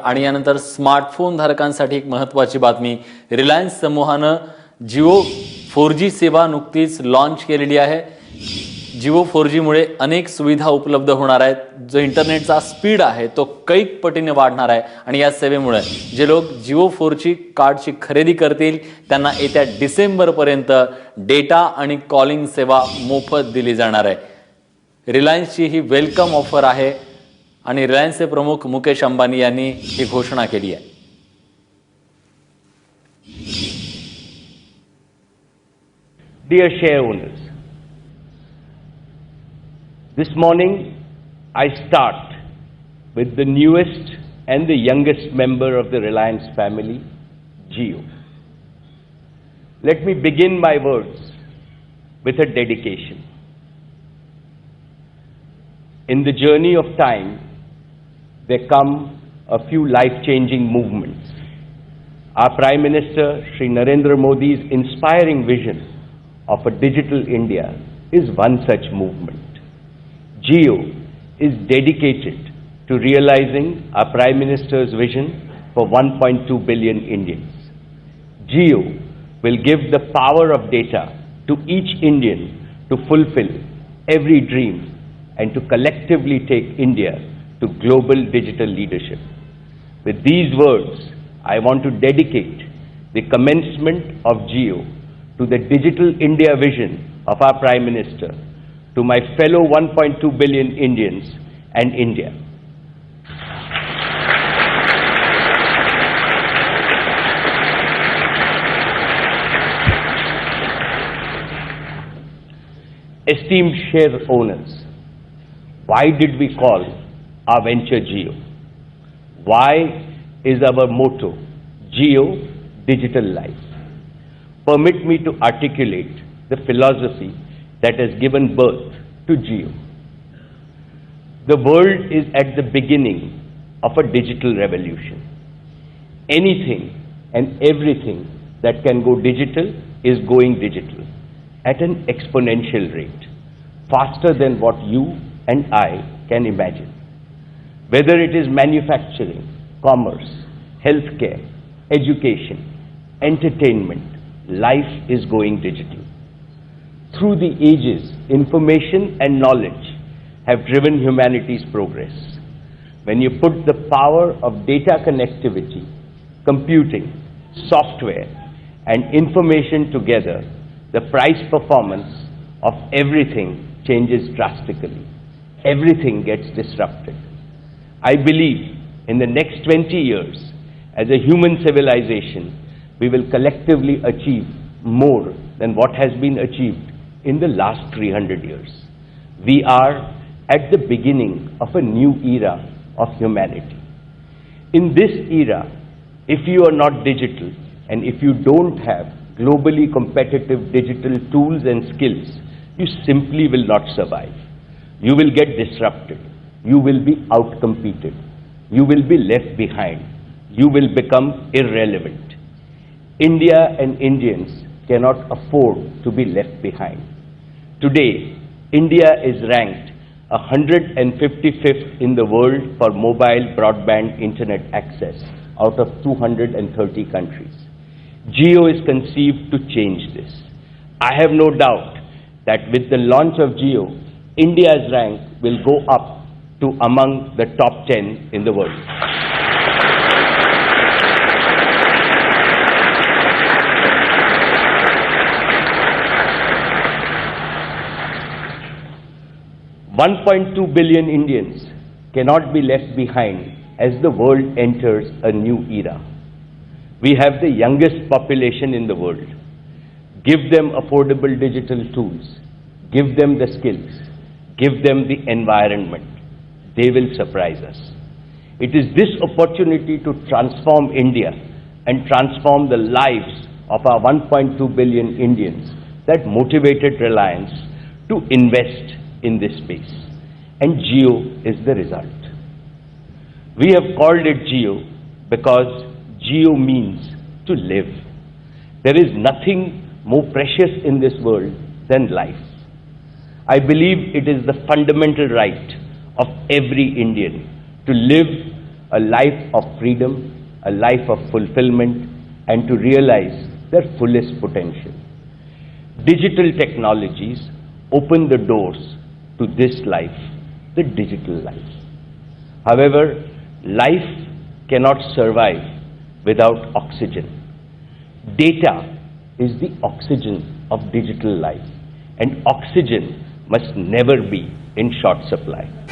आणि यानंतर स्मार्टफोन धारकांसाठी एक महत्त्वाची बातमी, रिलायन्स समूहानं जिओ 4G सेवा नुकतीच लॉन्च केलेली आहे। जिओ 4G मुळे अनेक सुविधा उपलब्ध होणार आहेत। जो इंटरनेटचा स्पीड आहे तो कैक पटीने वाढणार आहे आणि या सेवेमुळे जे लोक जिओ 4G कार्डची खरेदी करतील त्यांना येत्या डिसेंबरपर्यंत डेटा आणि कॉलिंग सेवा मोफत दिली जाणार आहे। रिलायन्सची ही वेलकम ऑफर आहे आणि रिलायन्सचे प्रमुख मुकेश अंबानी यांनी ही घोषणा केली आहे। Dear share owners, this morning I start with the newest and the youngest member of the Reliance family, Jio. Let me begin my words with a dedication. In the journey of time, there come a few life-changing movements. Our Prime Minister, Shri Narendra Modi's inspiring vision of a digital India is one such movement. Jio is dedicated to realizing our Prime Minister's vision for 1.2 billion Indians. Jio will give the power of data to each Indian to fulfill every dream and to collectively take India to global digital leadership. With these words, I want to dedicate the commencement of Jio to the digital India vision of our Prime Minister, to my fellow 1.2 billion Indians and India. Esteemed share owners, why did we call our venture Jio? Why is our motto Jio Digital Life? Permit me to articulate the philosophy that has given birth to Jio. The world is at the beginning of a digital revolution. Anything and everything that can go digital is going digital at an exponential rate, faster than what you and I can imagine. Whether it is manufacturing, commerce, healthcare, education, entertainment, life is going digital. Through the ages, information and knowledge have driven humanity's progress. When you put the power of data connectivity, computing, software, and information together, the price performance of everything changes drastically. Everything gets disrupted. I believe in the next 20 years, as a human civilization, we will collectively achieve more than what has been achieved in the last 300 years. We are at the beginning of a new era of humanity. In this era, if you are not digital and if you don't have globally competitive digital tools and skills, you simply will not survive. You will get disrupted. You will be outcompeted. You will be left behind. You will become irrelevant. India and Indians cannot afford to be left behind. Today, India is ranked 155th in the world for mobile broadband internet access out of 230 countries. Jio is conceived to change this. I have no doubt that with the launch of Jio, India's rank will go up to among the top 10 in the world. $1.2 billion Indians cannot be left behind as the world enters a new era. We have the youngest population in the world. Give them affordable digital tools. Give them the skills. Give them the environment. They will surprise us. It is this opportunity to transform India and transform the lives of our 1.2 billion Indians that motivated Reliance to invest in this space. And Jio is the result. We have called it Jio because Jio means to live. There is nothing more precious in this world than life. I believe it is the fundamental right of every Indian to live a life of freedom, a life of fulfillment, and to realize their fullest potential. Digital technologies open the doors to this life, the digital life. However, life cannot survive without oxygen. Data is the oxygen of digital life, and oxygen must never be in short supply.